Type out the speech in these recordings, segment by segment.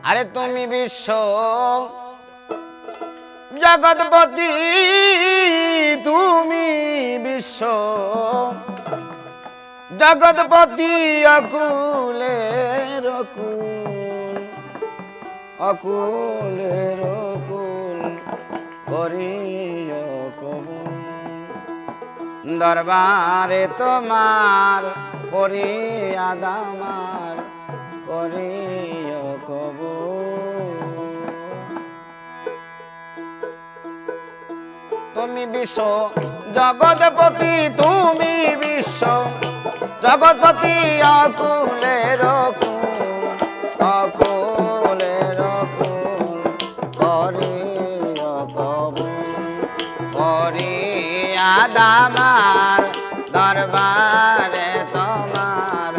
আরে তুমি বিশ্ব জগৎপতি, তুমি বিশ্ব জগৎপতি, অকুলের অকুল, অকুলের অকুল করিও কবুল। দরবারে তোমার ফরিয়াদ আমার করিও কবুল। তুমি বিশ্ব জগৎপতি, তুমি বিশ্ব জগৎপতি, অকুলের অকুল, অকুলের অকুল করিও কবুল। ফরিয়াদ আমার দরবারে তোমার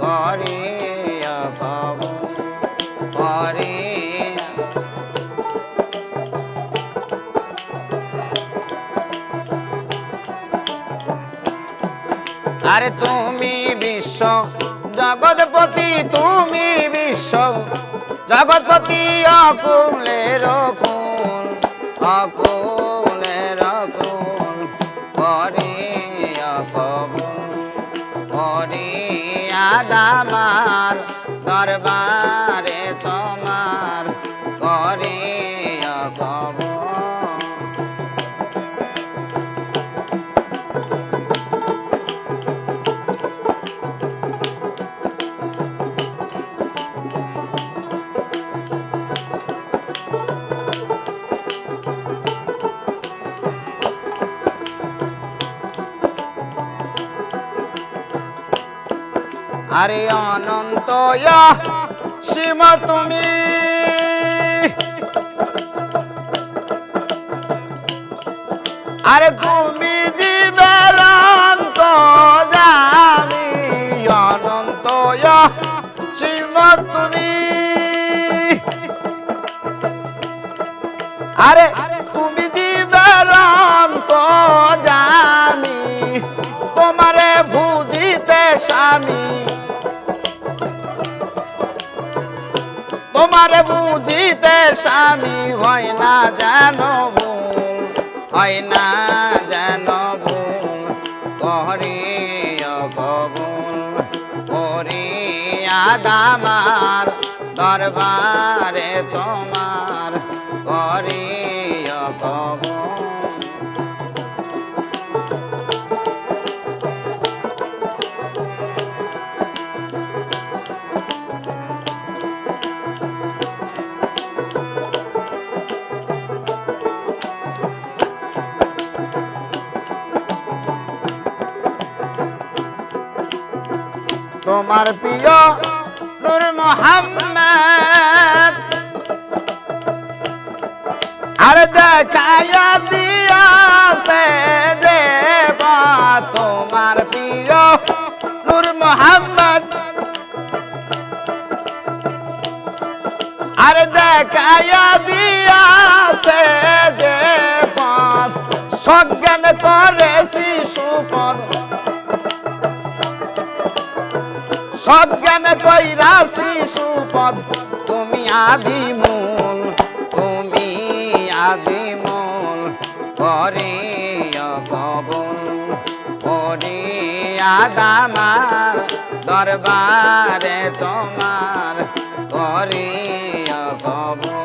করিও কবুল। আরে তুমি বিশ্ব জগৎপতি, তুমি বিশ্ব জগৎপতি, অকুলের অকুল, অকুলের অকুল করিও কবুল। ফরিয়াদ আমার দরবারে তোমার করিও কবুল। আরে অনন্ত সীম তুমি, আরে তুমি জীবের অন্তর্যামী, অনন্ত সীম তুমি, আরে তুমি জীবের অন্তর্যামী, তোমারে বুঝিতে স্বামী, তোমারে বুঝিতে স্বামী হয় না যেন ভুল, হয় না যেন ভুল করিও কবুল। ফরিয়াদ আমার দরবারে তোমার করিও কবুল। তোমার প্রিয় নূর মোহাম্মদ আর দেখায়া দিয়াছে দেব, তোমার প্রিয় নূর মোহাম্মদ আর দেখায়া দিয়াছে দেব, সজ্ঞান করেছি সুপদ, সজ্ঞান কইরাছি সুপদ, তুমি আদিমূল, তুমি আদিমূল করিও কবুল। ফরিয়াদ আমার দরবারে তোমার করিও কবুল।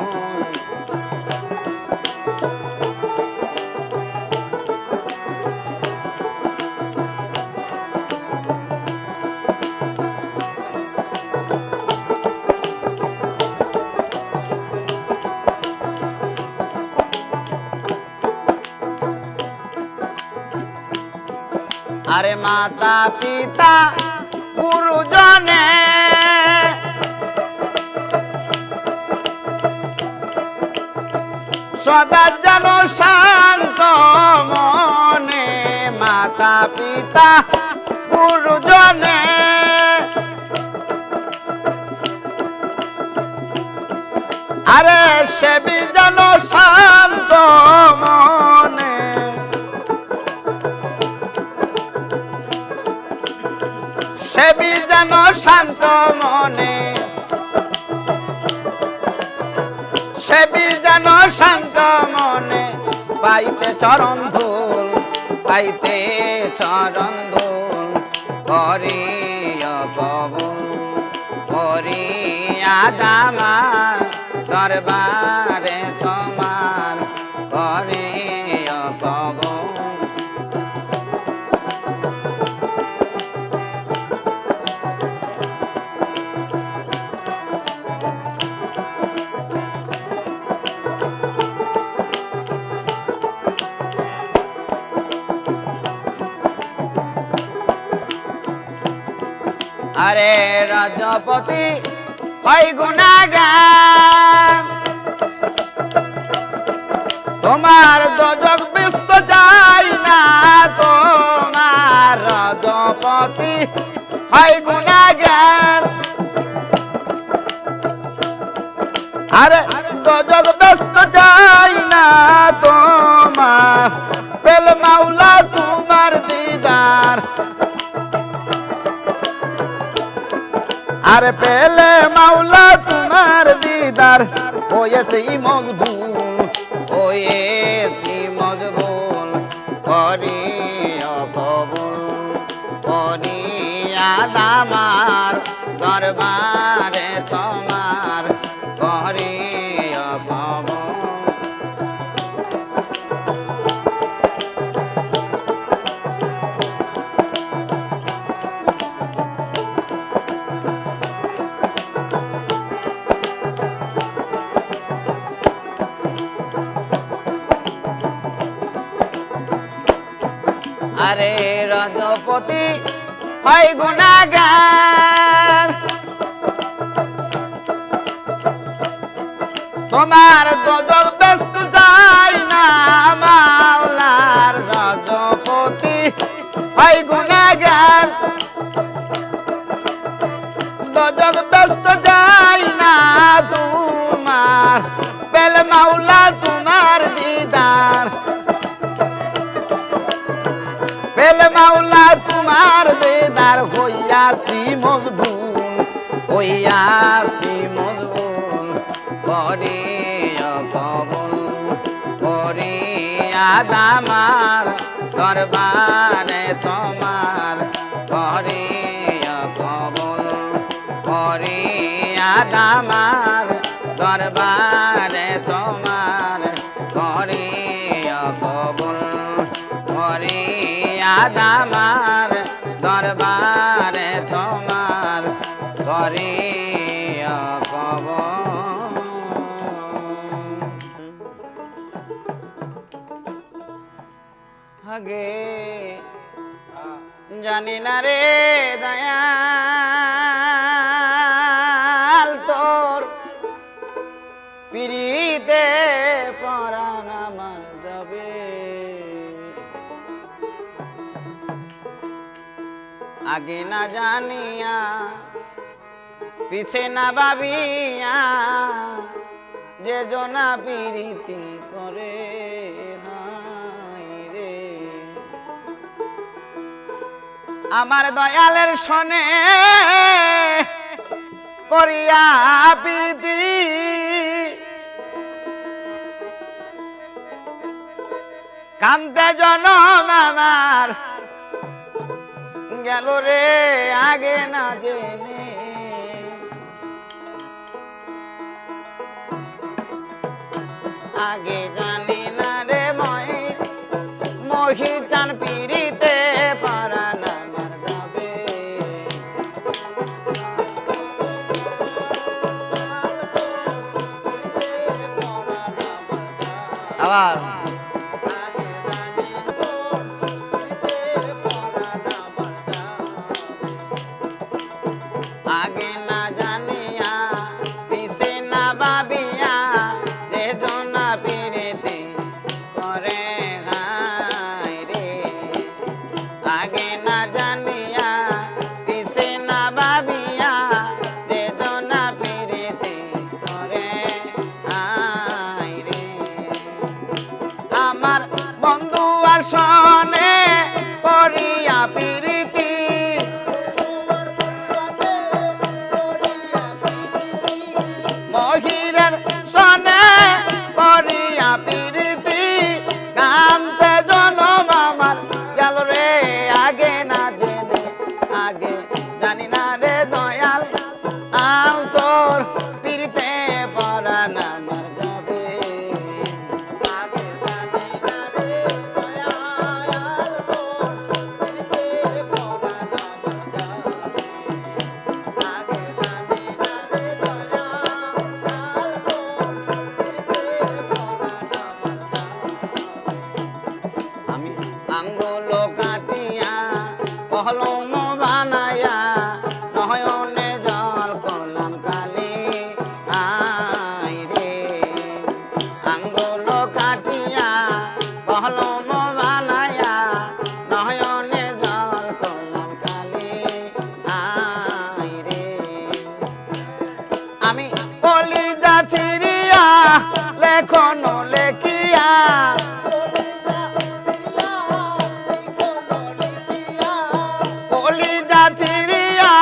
আরে মাতা পিতা গুরুজনে, সদা যেন শান্ত মনে, মাতা পিতা গুরুজনে, আরে সেবি যেন শান্ত মনে, সেবি যেন শান্ত মনে, সেবি যেন শান্ত মনে পাইতে চরণ ধুল, পাইতে চরণ ধুল করিয়া কবুল, করিয়া আমার দরবারে তোমার করিয়া কবুল। আরে রজপতি হয় গুনাগান, তোমার দোজখ ব্যস্ত যায় না, তোমার রজপতি হয় গুনাগান। আরে দোজখ ব্যস্ত যায় না তোমার, পেল মাওলা তোমার দিদার। আরে পেলে মাওলা তোমার দিদার, হয়েছি মজবুল, হয়েছি মজবুল করিয়া কবুল, করিয়া আমার দরবারে তোমার করিয়া কবুল। আরে রজপতি হয় গুনাগার, তোমার দোজখ ব্যস্ত যায় না মাওলার রজপতি হয় গুনাগার। দোজখ ব্যস্ত যায় না তোমার, পেল মাওলা তোমার দিদার। পেল মাওলা তোমার দিদার, হইয়াছি মজবুল, হইয়াছি মজবুল করিয়া কবুল, করিয়া আমার দরবারে তোমার করিয়া কবুল, করিয়া আমার দরবারে তোমার করিয়া কবুল, করিয়া আমার দরবারে তোমার করিয়া কবুল। আগে জানি না রে দয়াল, তোর পিরিতে পরাণ আমার যাবে। আগে না জানিয়া পিছে না ভাবিয়া, যে জনা পিরিতি করে হায় রে। আমার দয়ালের সনে করিয়া পিরিতি, কান্দে জনম আমার গেল রে আগে না জেনে। আগে জানি না রে মহি চান পিরিতে পরাণ আমার যাবে। আবার আগে না জানিয়া পিছে না ভাবিয়া, যে জনা পিরিতি করে হায় রে। আগে না জানিয়া পিছে না ভাবিয়া, যে জনা পিরিতি করে হায় রে। আমার বন্ধু আর সনে করিয়া পিরিতি, মহিরের সনে লেখনো লেখিয়া কলিজা চিরিয়া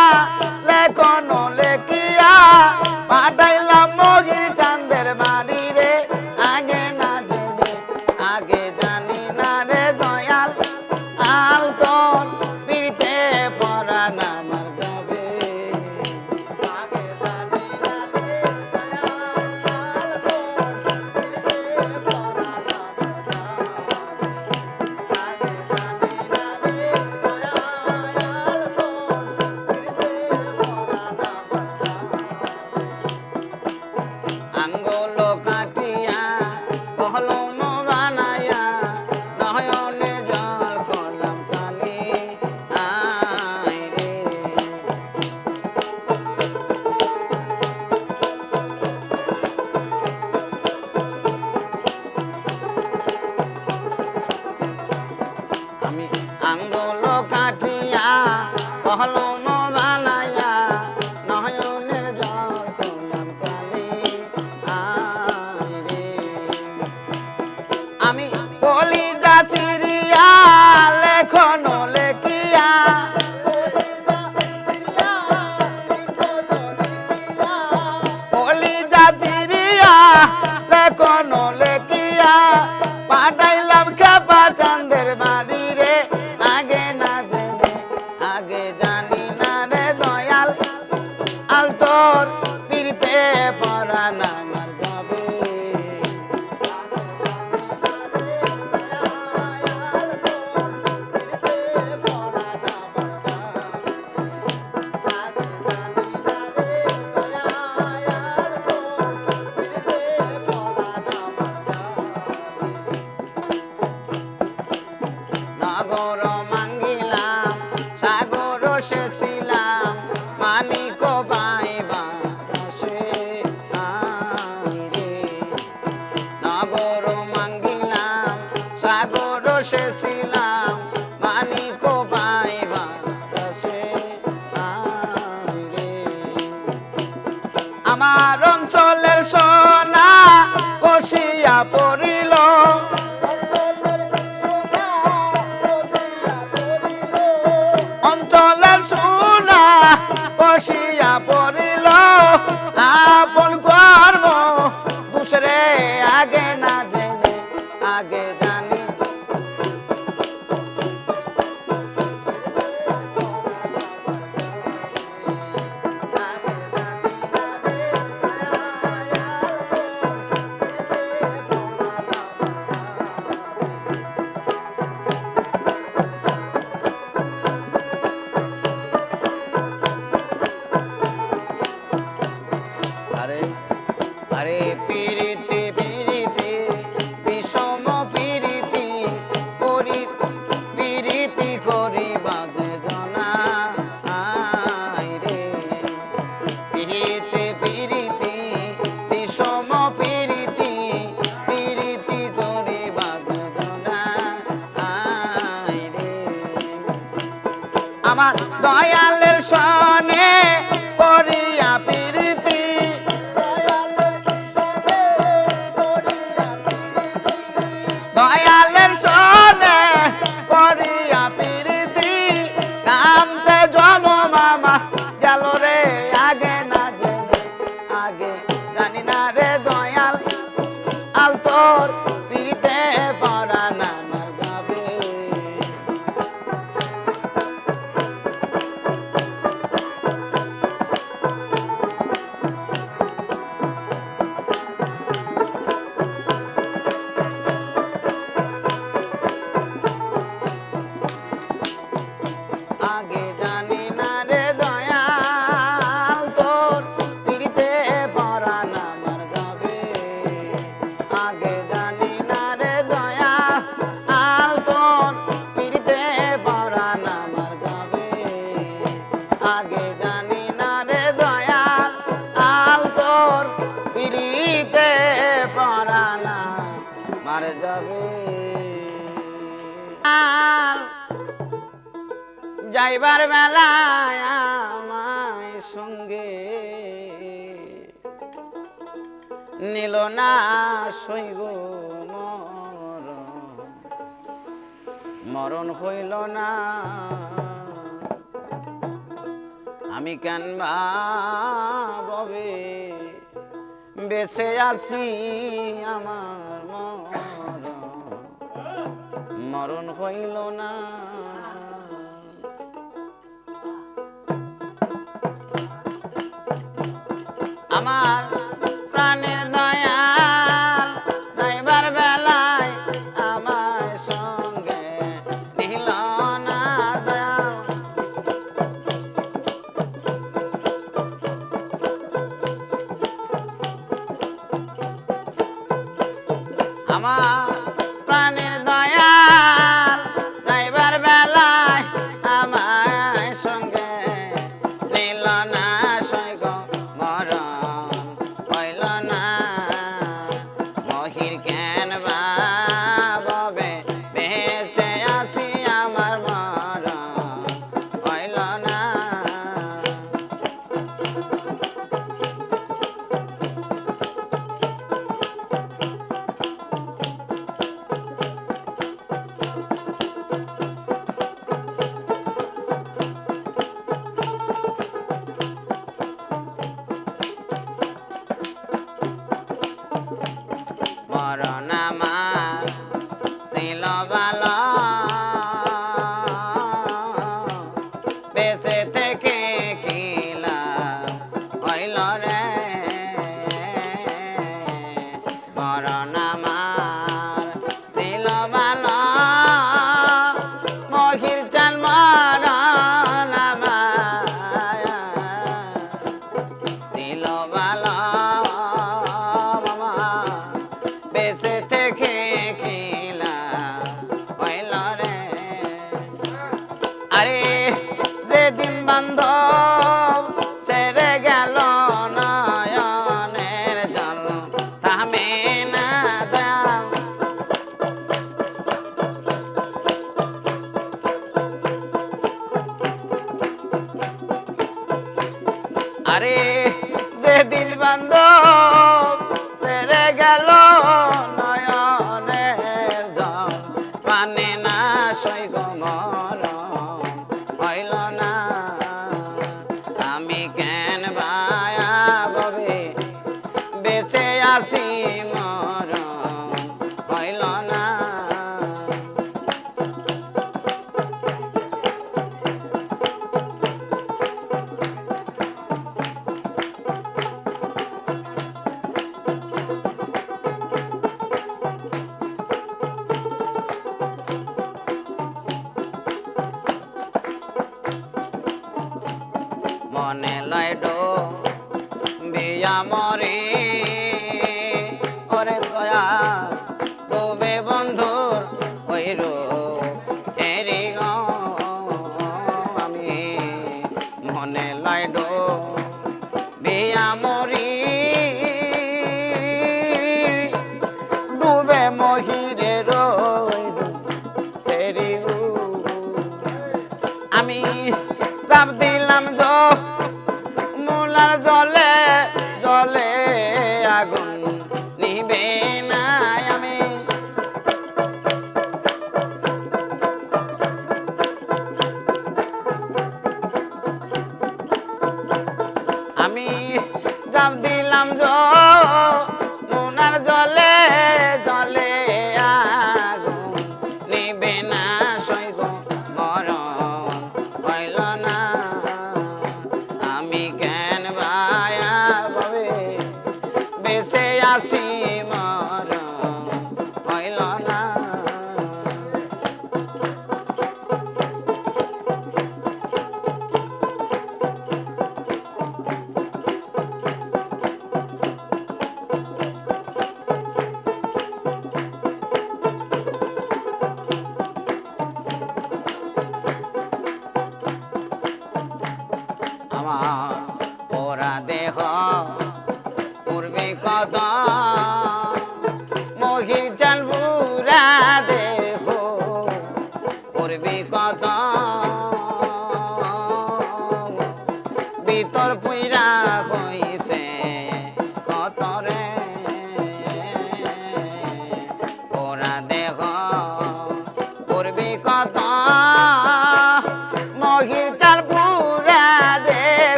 লেখনো লেখিয়া পাঠাইলাম মগির চাঁদের বাড়ি রে আগে না জেনে আগে জানি না রে দয়াল আল তোর পিড়িতে পরাণ আমার যাবে আগে জানি না রে আঙ্গুল কাটিয়া কলম বানায়া নয়নে জল করলাম কালি আয় রে আমি আঙ্গুল কাটিয়া কলম বানায়া নয়নের জল করলাম কালি আয় রে আমি কলিজা চিরিয়া লেখনো লেখিয়া কলিজা চিরিয়া লেখনো লেখিয়া পাঠাইলাম খেপা চাঁদের বাড়ি রে আগে না জেনে আগে জানি না রে দয়াল আল তোর পিড়িতে পরাণ আমার যাবে নগর মাঙ্গিলাম সাগর সেছিলাম মানিক পাইবা সে আয় রে নগর মাঙ্গিলাম সাগর সেছিলাম মানিক পাইবা সে আয় রে আমার অঞ্চলের সোনা কষিয়া পড়িল অঞ্চলের সোনা কষিয়া পড়িল আপন কর্ম দুসরে আগে না জেনে আগে জানি আরে আরে পিরিতি পিরিতি বিষম পিরিতি করি পিরিতি করি বাজে জনা আয় রে পিরিতি পিরিতি বিষম পিরিতি পিরিতি করি বাজে জনা আয় রে আমার দয়ালের সনে করিয়া পিরিতি দয়ালের সনে করিয়া পিরিতি কান্তে জল মামা গেল রে আগে না জেনে আগে জানি না রে দয়াল আল তোর পিড়িতে পরাণ আমার যাবে আগে জানি না রে দয়াল তোর পিড়িতে পরাণ আমার যাবে আগে জানি না রে দয়াল তোর পিড়িতে পরাণ আমার যাবে আগে জানি না রে দয়াল তোর পিড়িতে পরাণ আমার যাবে যাইবার বেলায় আমায় সঙ্গে নিল না সইগ মরণ হইল না আমি কেন ভাবে বেঁচে আছি আমার মরণ হইল না আমার প্রাণের দয়াল যাইবার বেলায় আমার সঙ্গে নিল না দয়াল আমার প্রাণের দয়াল যাইবার বেলায় আমার সঙ্গে নিল না সৈগ মরণ হইল না মহির কেন ভাবে বেঁচে আছি আমার মরণ হইল না মরণ আমার ছিল ভালো বেঁচে থেকে খিলা হইল রে মরণ আমার ছিল ভালো মহির চান মরণ আমার ছিল ভালো বেঁচে থেকে খিলা হইল রে আরে যেদিন বান্ধব ছেড়ে গেল নয়নের জল থামে না দাম আরে যেদিন বান্ধব ছেড়ে গেল নয়নের জল পানে না সৈগ মরণ হইল না আমি কেন ভাবে বেঁচে আছি মরণ হইল না মনে লাইডো বিয়া মরে ওরে দয়া ডোবে বন্ধুর ওই রো এরি গো আমি মনে লাইডো বিয়া মরি ডুবে মহিরে রই এরি গো আমি চাপ দিলাম মুলার জলে জলে আগুন নিবে না আমি আমি চাপ দিলাম মুনার জলে জলে আগুন নিবে না সৈগ মরণ হইল না আমি কেন ভাবে বেঁচে আছি মরণ হইল না আমার ওরা দেহ পূর্বে কত মহির চাল বুড়া দেহ পূর্বে কত ভিতর পুইরা হইছে কত রে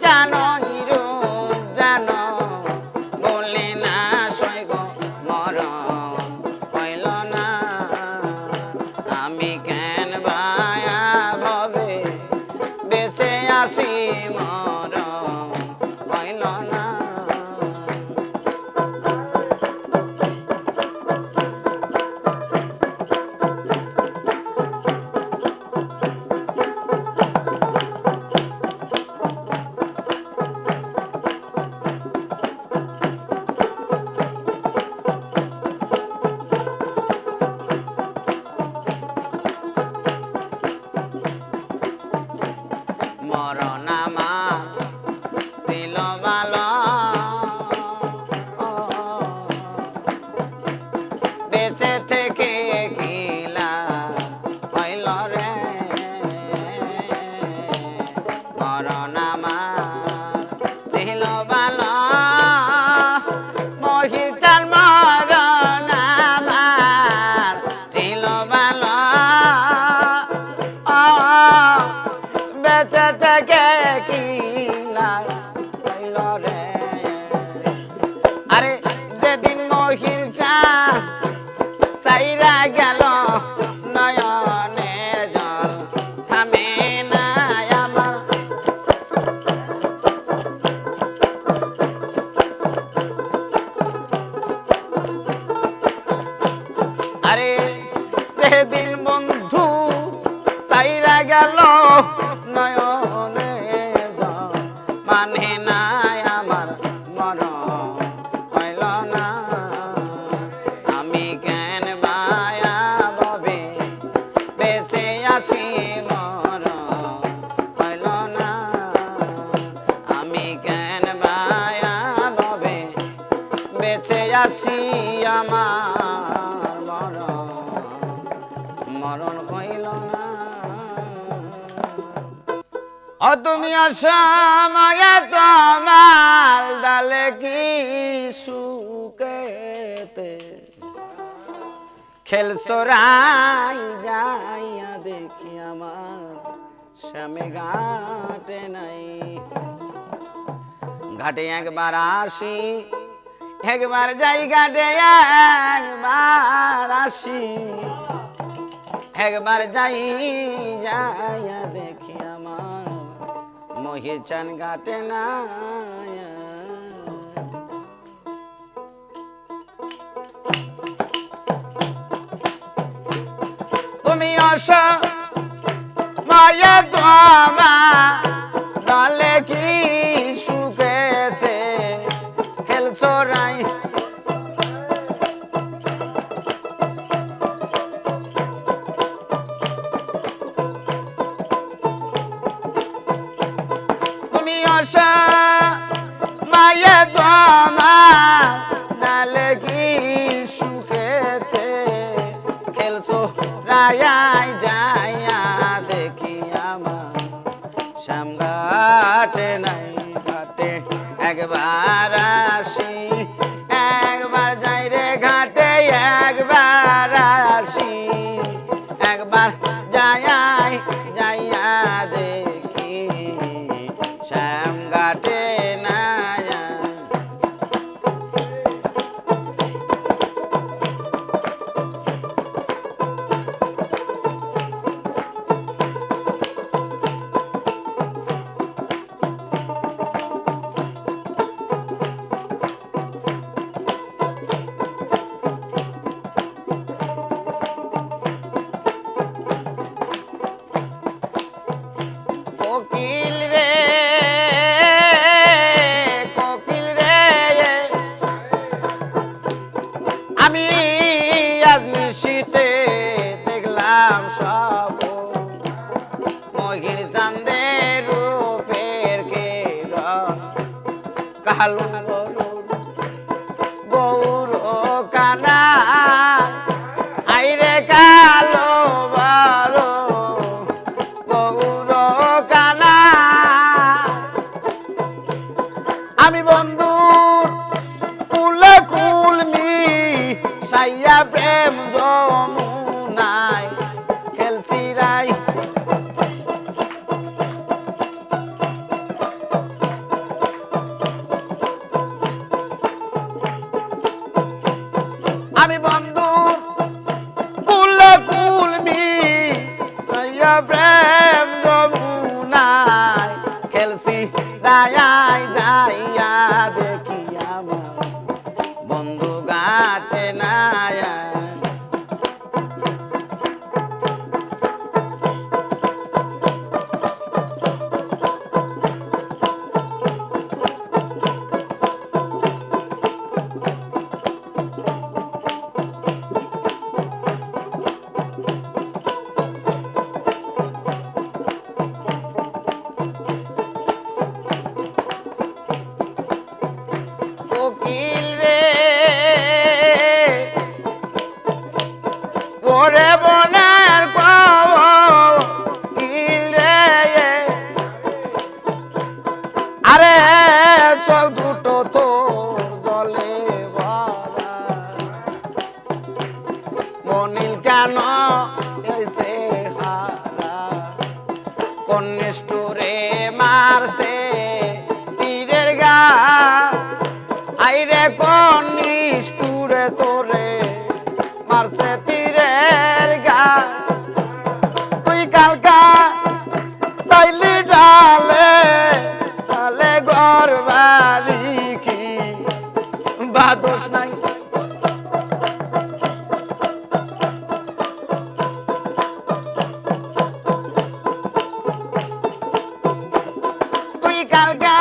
কেন রূপ যেন বলে না সৈগ মরণ হইল না আমি কেন বায়া ভবে বেঁচে আসি মরণ হইল না মরণ আমার ছিল ভালো বেঁচে থেকে কিলা হইল রে মরণ আমার ছিল ভালো মহিষার মরণ আমার ছিল ভালো বেঁচে থেকে কিলা হইল রে আরে যেদিন মহিষা সাইরা গেল নয়নের জল থামে না আমার আরে যেদিন বন্ধু সাইরা গেল নয়নের জল মানে না আমার মরণ হইল না আমি কেন বায়া ভবে বেঁচে আছি মরণ হইল না আমি কেন বায়া ভবে বেঁচে আছি আমার মরণ হইল না ও তুমি অসময় তোমার ডালে কি সুকেতে খেলছো রাই যাইয়া দেখি আমার শ্যামে ঘাটে নাই ঘাটে একবার আসি একবার যাই ঘাটে একবার আসি একবার যাই যাইয়া দেখি আমার মহিষান ঘাটে না তুমি অসময় তোমার ডালে কি সুখেতে খেলছো রাই তুমি অসময় তোমার ডালে কি সুখেতে খেলছো রায়াই যাইয়া দেখি আমার শ্যাম ঘাটে নাই ঘাটে একবার আসি একবার যাই রে ঘাটে একবার আসি একবার যাই যাইয়া দেখি শ্যাম ঘাটে না কোকিল রে আমি আজ নিশীতে দেখলাম সব মহির চাঁদের রূপের কিরণ কালো গৌর কানা আইরে কালো বারো গৌর কানা আমি বন্ধুর কুলে কুলমি সাইয়া প্রেম যমুনায় খেলছি রাই রায়াই যাইয়া দেখি আমার বন্ধু ঘাটে নাই কোকিল রে ওরে বনের কোকিল রে আরে চোখ দুটো তোর জলে ভরা মনিল কেন এসে হারা কোন নিষ্ঠুরে মারছে তীরের গা আইরে কোন নিষ্ঠুরে তোরে মারছে তীরের গা তুই কালকা তাইলি ডালে ডালে ঘর বাড়ি কি বাদোস নাই তুই কালকা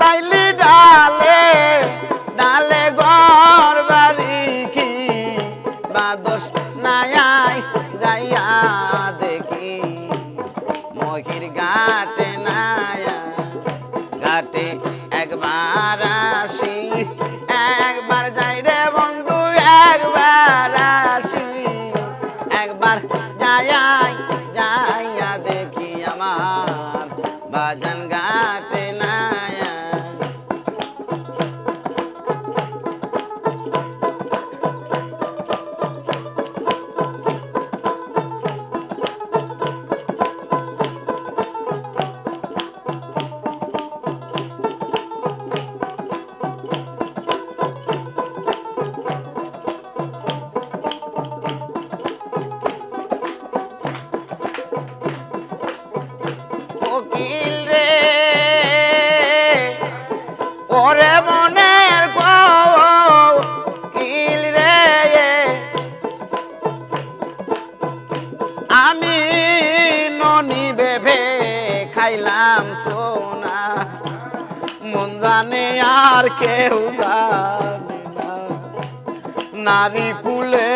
তাইলি ডালে ডালে ঘর বাড়ি কি বাদোস নাই যাইয়া দেখি মহির ঘাটে নাই ঘাটে একবার আসি একবার যাই রে বন্ধু একবার আসি একবার যাইয়া দেখি আমার বাজান ঘাটে নাই কোকিল রে ওরে মনের কোকিল রে আমি ননি ভেবে খাইলাম সোনা মন জানে আর কেউ জানে না নারী কুলে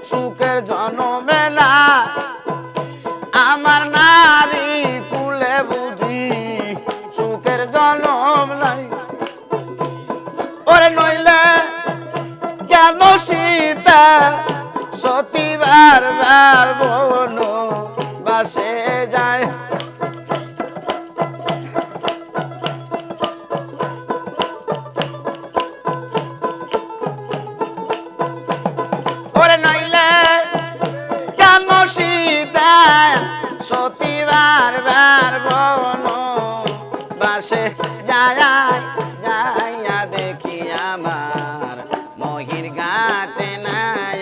সুখের জন্মে না আমার নারী কুলে বুঝি সুখের জন্ম নাই ওরে নইলে কেন সীতা সতীবার বার বন বাসে যায় ওরে নইলে কেন সীতা সতীবার বার বন বাসে যাইয়া দেখি আমার মহির ঘাটে নাই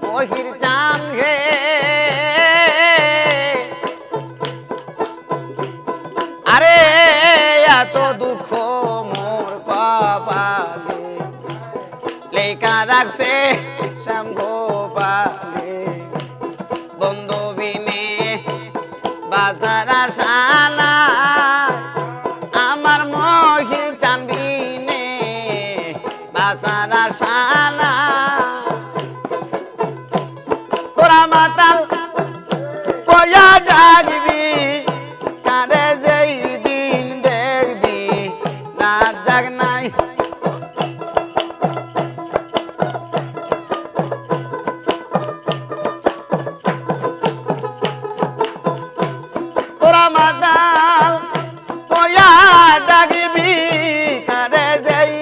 মহির চান গে আরে এত দুঃখ মোর কপালে লেখা রাখছে শ্যাম গোপালে বন্ধু বিনে বাজার আসানা আমার মহির চান বিনে বাজার আসানা তোরা মাতাল পয়া ডাকবি কারে যেই দিন দেখবি রাত জাগ নাই তোরা মাতাল পয়া ডাকবি কারে যেই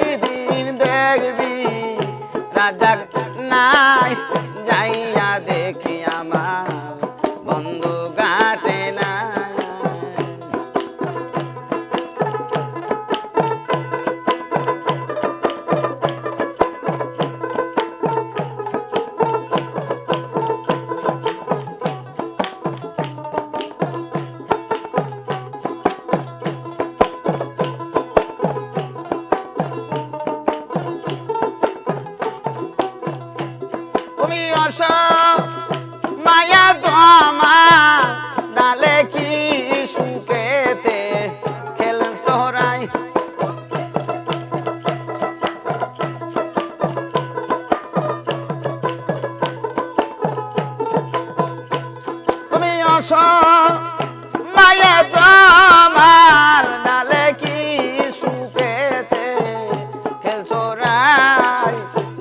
চোরাই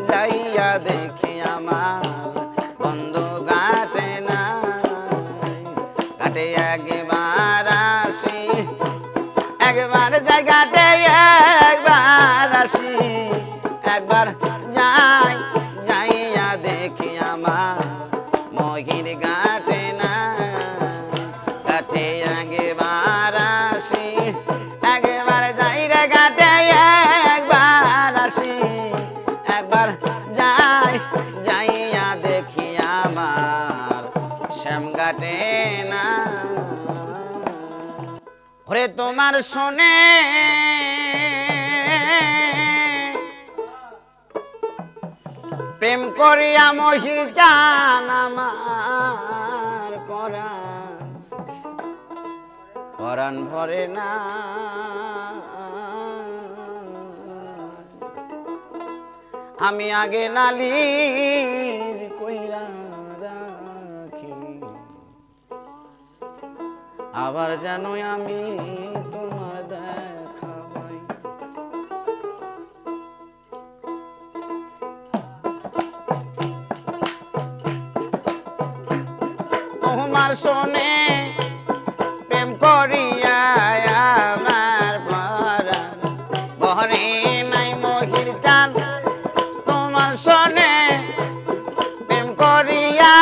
যাইয়া দেখি আমার বন্ধু ঘাটে নাই ঘাটে একবার আসি একবার যাই ঘাটে একবার আসি একবার যাই যাইয়া দেখি আমার মহির ঘাটে না ঘাটে একবার আসি একবার যাই রে ঘাটে একবার আসি একবার যাই যাইয়া দেখি আমার শ্যাম ঘাটে না ওরে তোমার শোনে প্রেম করিয়া মহি জান আমার পরাণ ভরে না আমি আগে নালির কইরা রাখি আবার যেন আমি তোমার দেখা পাই তোমার শোনে প্রেম করিয়া আমার পরাণ বহরে নাই মহির চাঁদ তোমার শোনে প্রেম করিয়া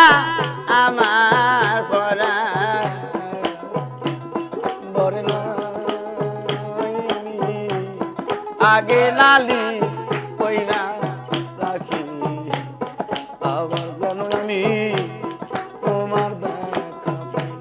আমার পরাণ বরে নাই আগে লালি কইরা রাখি আবার যেন আমি তোমার দেখা পাই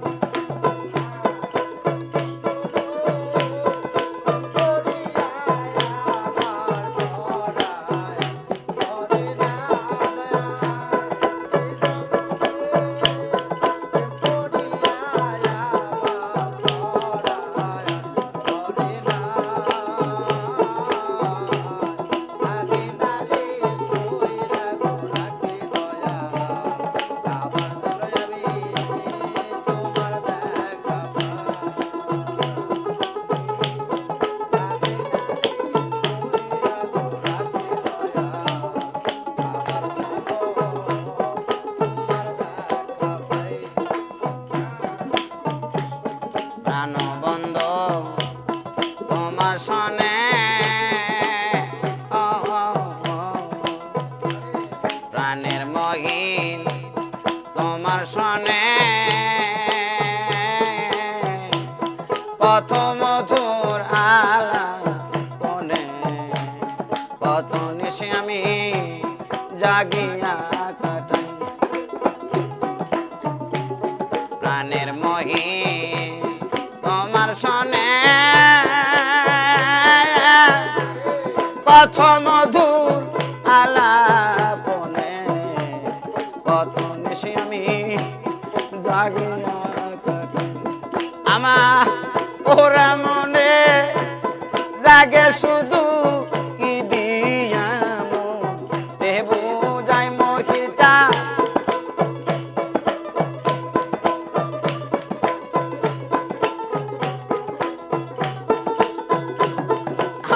প্রাণবন্ধু তোমার শোনে প্রাণের মহিন তোমার শোনে কত মধুর আলাপনে কত নিশে আমি জাগিয়া কাটাই প্রাণের মহিন তোমার শোনে কত মধুর আলাপনে কত নিশে আমি জাগিয়া কাটাই আমার ওরা মনে জাগে শুধু কি দিয়া রে বুঝাই মহির চাঁদ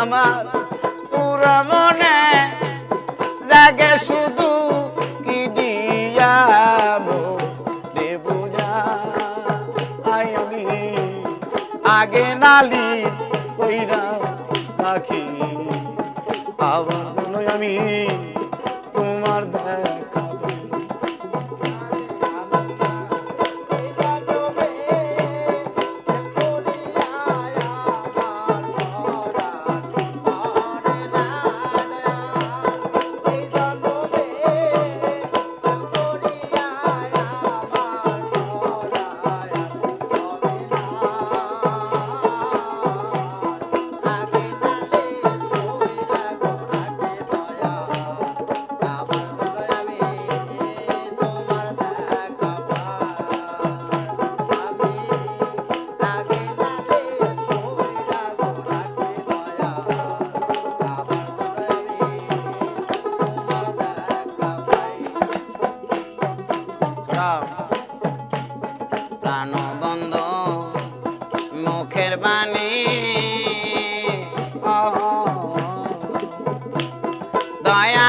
আমার পুরা মনে জাগে শুধু কি দিয়া রে বুঝা আমি আগে নালি কইরা রাখি আবার আমি তোমার দেখা পাই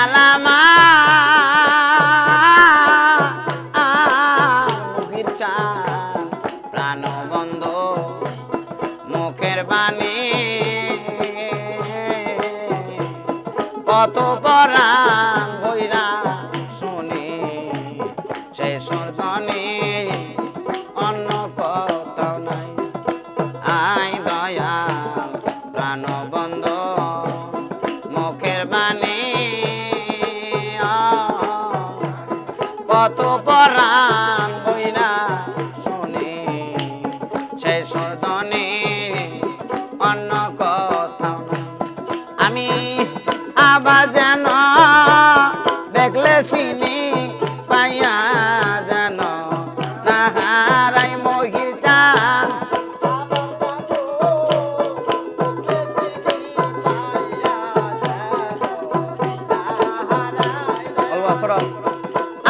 চালামা মুখের চা প্রাণ বন্ধ মুখের বাণী কত পরাণ বইরা শুনি সেই সুরধনী অন্য কোথাও নাই আই দয়া প্রাণ বন্ধ মুখের বাণী কত পরাণ বইরা শুনি সেই সুরধনী অন্য কোথাও নাই আমি আবার যেন দেখলে চিনি পাইয়া যেন না হারাই মহির চান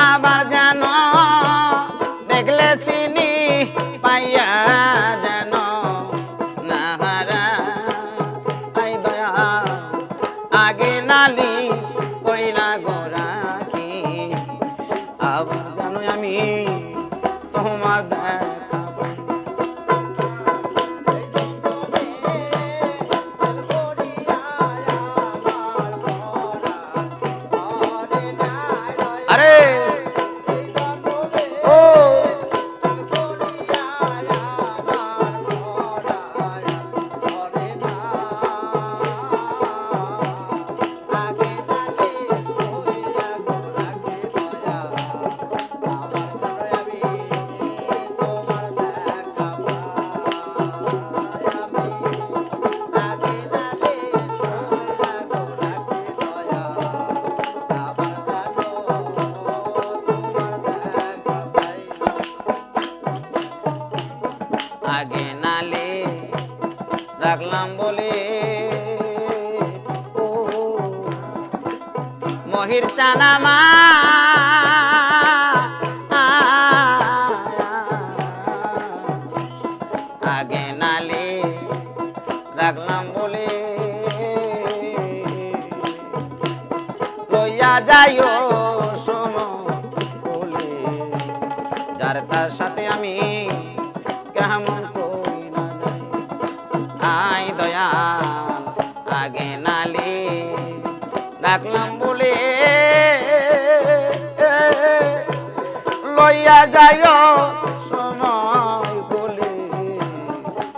আবার যেন দেখলে চিনি পাইয়া যেন না হারাই দয়া আগে নালি কইরা গোরাখি আবার জানো আমি তোমার দেখা পাই আরে ও আগে নালে রাখলাম বলে ও মহির চানামা আগে নালে রাখলাম বলে লইয়া যাইও সময় বলে যার তার সাথে আমি কেমন করি না যাই আই দয়া আগে নালে ডাকলাম বলে লইয়া যাইও সময় বলে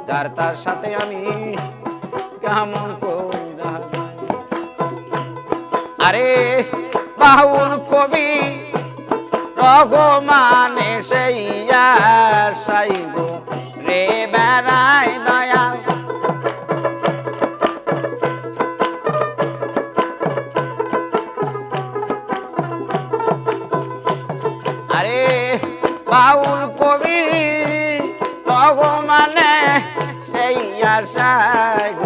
যার তার সাথে আমি কেমন করি না যাই আরে বাউল কবি রঘুমানে সেই সাইব রে বেড়াই দয়া আরে বাউল কবি রঘুমানে সেই সাইব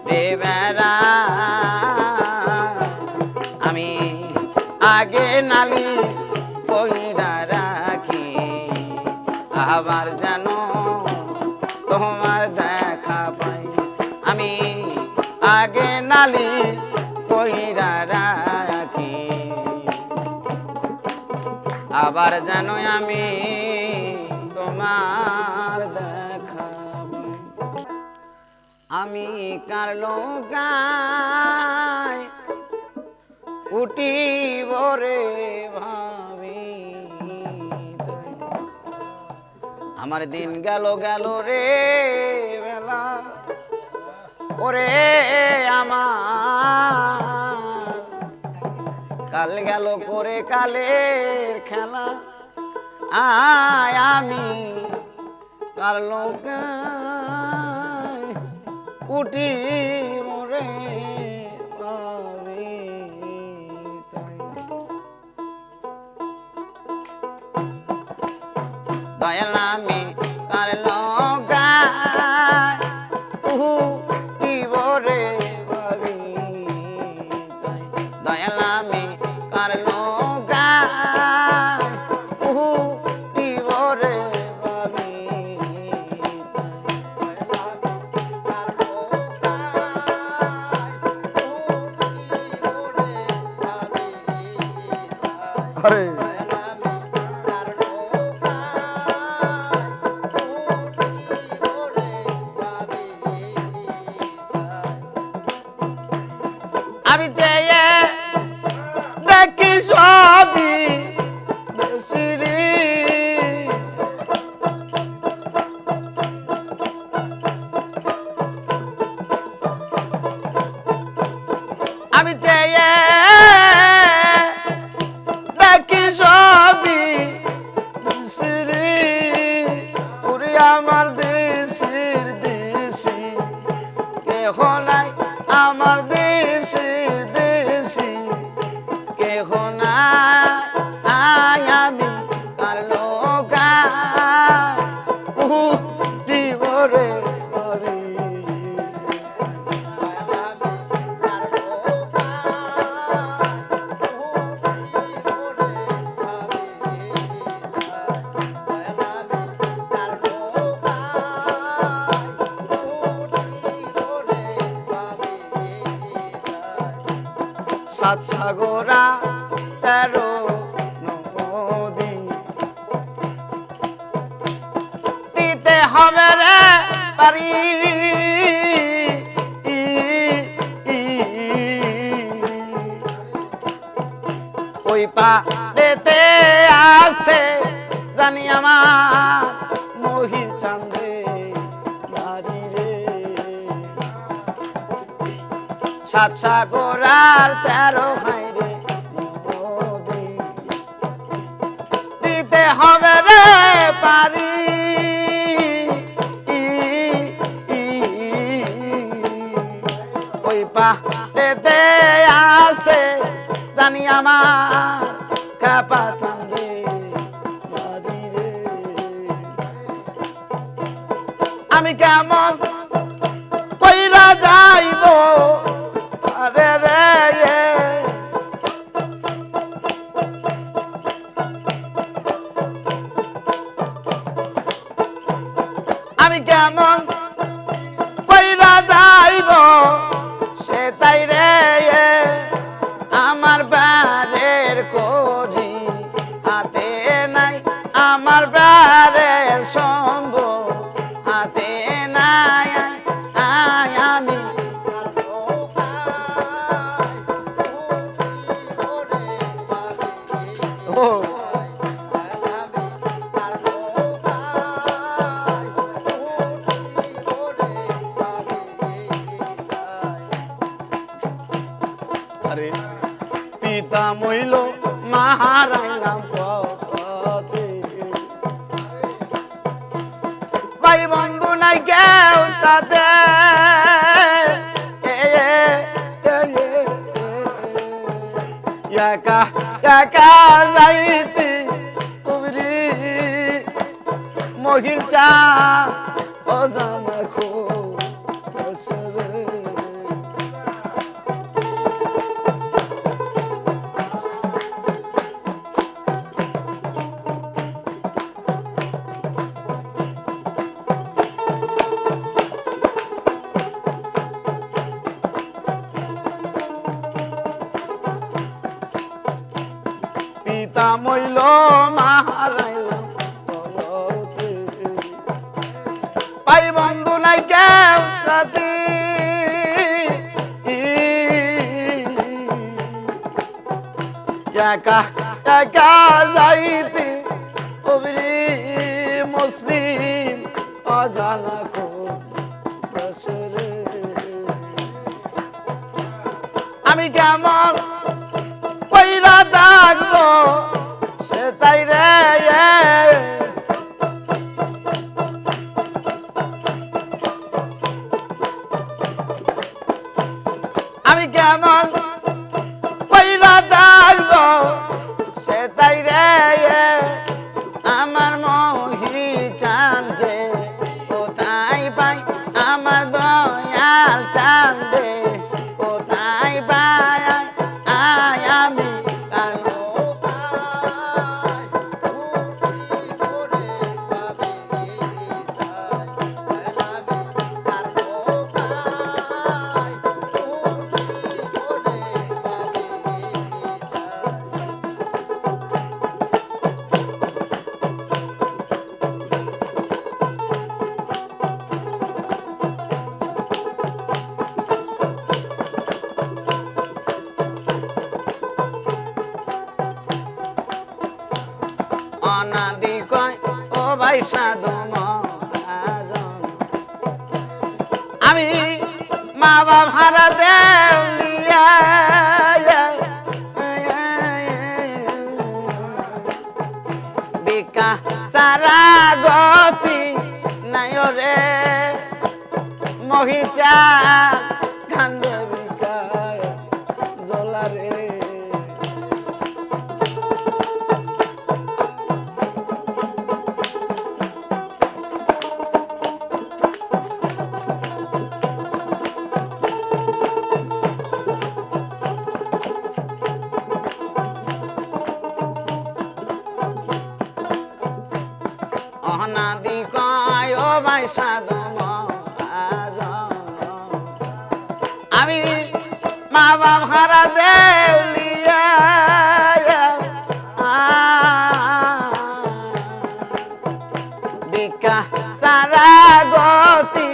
রে বেড়া আমি আগে নালি কইরা রাখি আবার যেন তোমার দেখা পাই আমি আগে নালি কইরা রাখি আবার যেন আমি তোমার দেখা পাই আমি কার লোকায় উঠি বরে ভাবি আমার দিন গেল গেল রে বেলা ওরে আমার কাল গেল করে কালের খেলা আয় আমি কার লোকায় উঠি মরে ভাবি দয়াল আমি কার লোকায় উঠিব রে ভাবি দয়াল আমি কার লোকায় উঠিব রে ভাবি আরে আমি চেয়ে দেখি সবই দেশিরি আমি চেয়ে দেখি সবই দেশিরি ওরে আমার দেশের দেশি কেহ নাই আমার দেশের দেশি কেহ নাই আমি কার লোকা জীবরে করি সাত সাগরা 13 নদী দিতে হবে রে পারি ওই পাড়েতে আছে জানি আমার মহির চাঁদে বাড়ি রে সাত সাগরার 13 হাইরে নদী দিতে হবে রে পারি ওই পাড়েতে আছে জানি আমার কাপা চাঁদে বাড়ি রে আমি কেমন কইরা যাইব আরে রে আমি কেমন কইরা যাইব সে তাই রে আমার বারের করি হাতে নাই আমার বারের সম্ভব হাতে নাই আমি ও আরে পিতা মইল মাহারাইলাম পথে ভাই বন্ধু নাই কেউ সাথে একা একা যাইতে উবরি মহির চা ও জানা খো পিতা মইল মাহারাইলাম পথে ভাই বন্ধু নাই কেউ সাথী একা একা যাইতে কবিরি মুসলিম অজানা বছরে আমি কেমন কইরা ডাকবো সে তাই রে আমি কেমন কইরা ডাকবো সে তাই রে আমার মহি চাঁদে কোথায় পাই আমার দয়াল চাঁদে কোথায় পাই আমি কালো অনাদি কয় ও ভাই সাধু মহাজন আমি মা বাপ হারা দেউলিয়া বিকা সারা গতি নাই রে মহিচা কান্দে বিকা জোলা রে অনাদি কয় ও ভাই সাধু মহাজন আমি মা বাপ হারা দেউলিয়া বিকা সারা গতি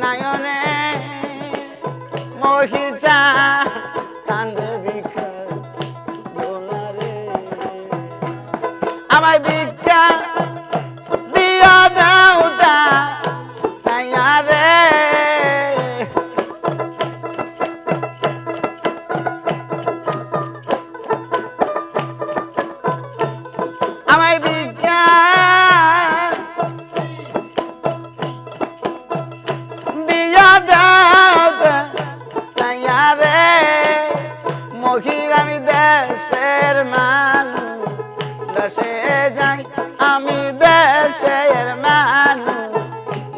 নায়নে মহিচা কান্দে বিকা জোলারে আমায় বিকা আমায় বিজ্ঞা দিয়া দাও রে মহির আমি দেশের মানুষ দেশে যাই আমি দেশের মানুষ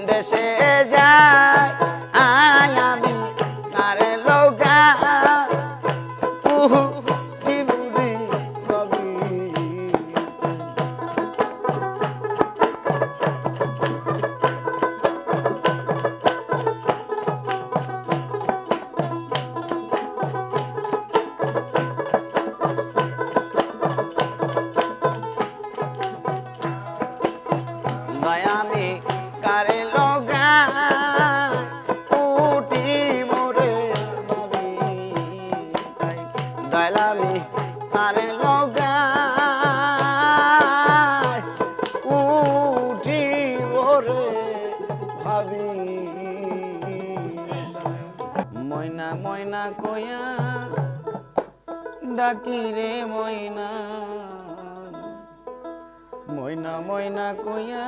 দেশে যাই আমি কারে লোকা ত্রিপুরি কবি দয়ামি কারে লগা উটি মোরে ভাবি দয়ামি কারে লগা উটি মোরে ভাবি ময়না ময়না কয়া ডাকি রে ময়না ময়না ময়না কয়া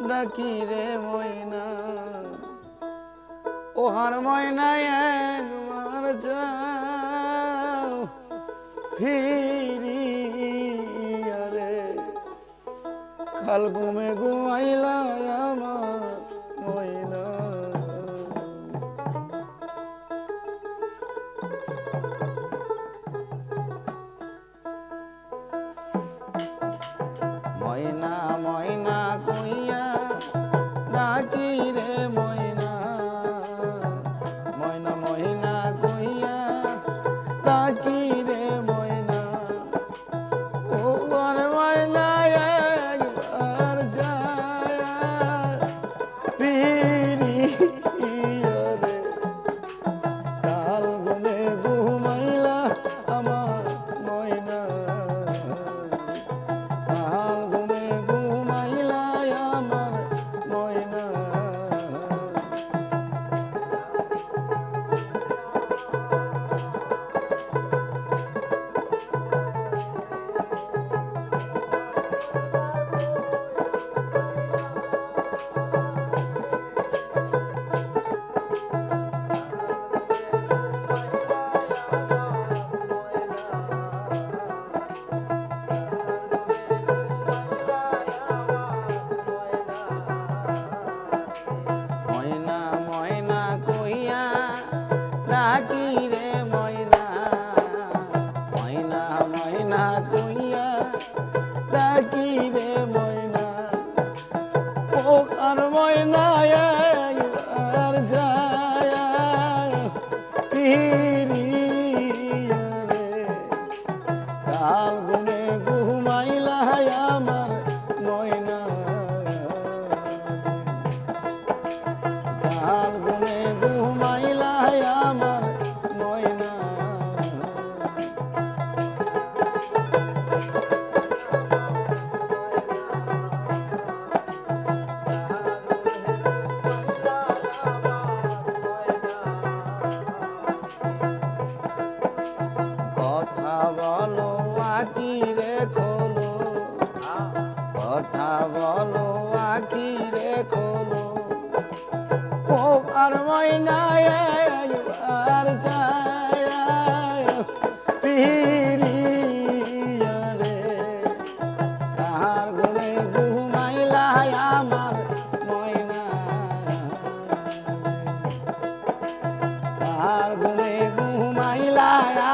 ডাকি রে ময়না ওহার ময়না একবার যাও ফিরিয়া রে কাল ঘুমে ঘুমাইলা আমার ময়না ময়না ময়না কইয়া ডাকি রে ময়না ময়না ময়না কইয়া ডাকি রে ময়না ও আর ময়না একবার যায়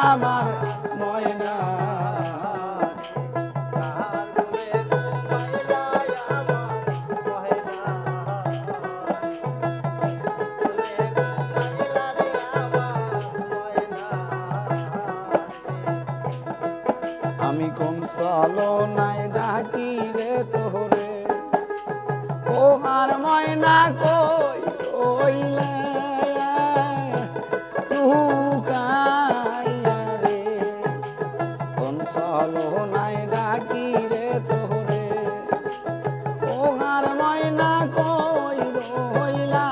আমার ময়না আমি কোন চলো নাই ডাকি রে তোরে ও আর ময়না কই রইলে লুকাইয়া রে কোন চলো নাই ডাকি রে তোরে ও আর ময়না কই রইলা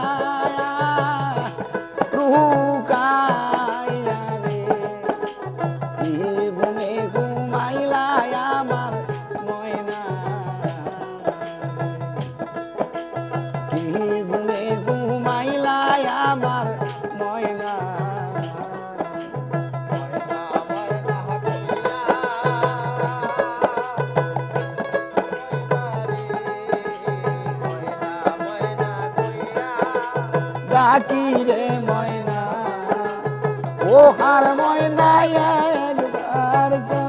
লুকাইয়া রে কি ঘুমে ঘুমাইলা আমার ময়না কি ঘুমে ঘুমাইলা আমার ময়না ডাকি রে ময়না ও হার ময়না একবার যা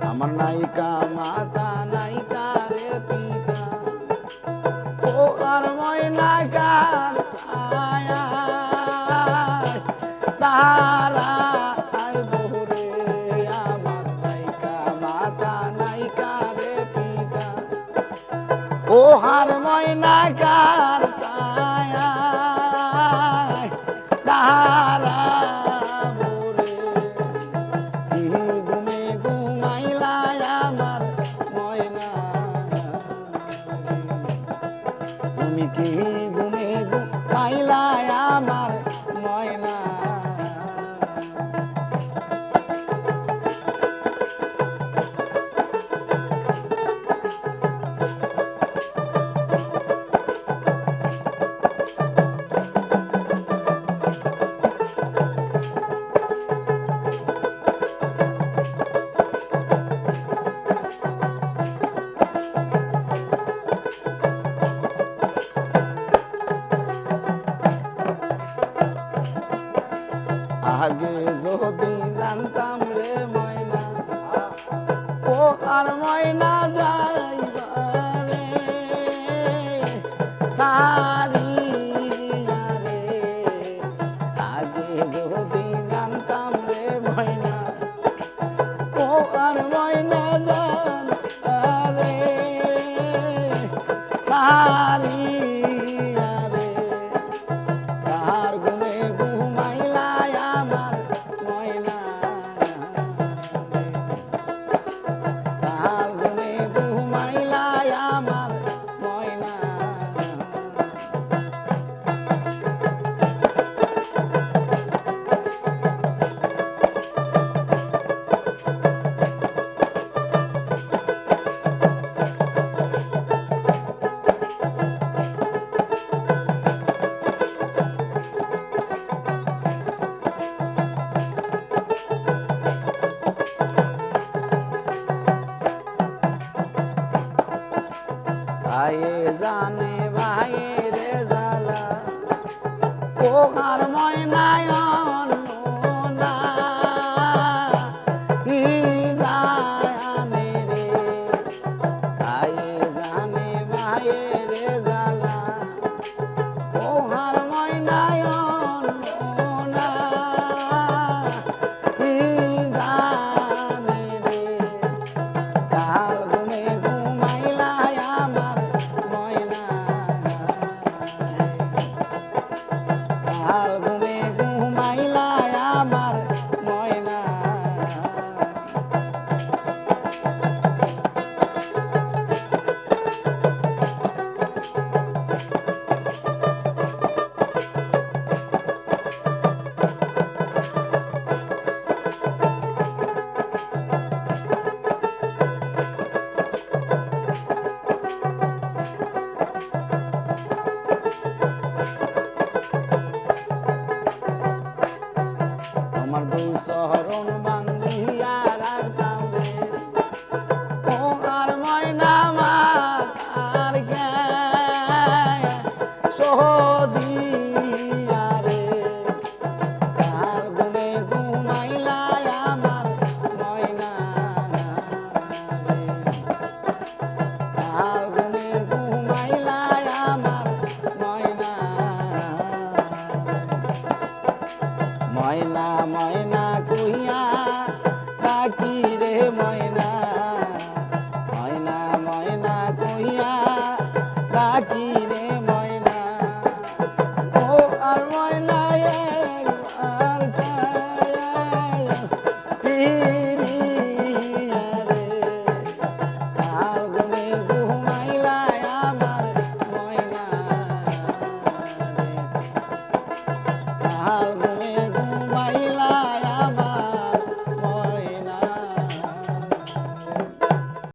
আমার নায়িকা মাতা নায়িকা রে পিতা ও আর ময়না কার ছায়া তারা বহরে আমার নায়িকা মাতা নায়িকা রে পিতা ও হার ময়না কার ছায়া তারা তুমি কি ঘুমে ঘুমাইলা আমার ময়না আগে যদি জানতাম রে ময়না ও আর ময়না যাইবারে সারিয়া রে আগে যদি জানতাম রে ময়না ও আর ময়না যাইবারে সারিয়া রে তার ঘুমে ঘুমাইলা আমার ময়না তার ঘুমে ঘুমাইলা আমার ময়না চরণ বান্ধিয়া রাখতাম রে ও আর ময়না মাতার জ্ঞান সহদিয়া রে কার ঘুমে ঘুমাইলা আমার ময়না রে কার ঘুমে ঘুমাইলা আমার ময়না ময়না ময়না কইয়া ডাকি রে ময়না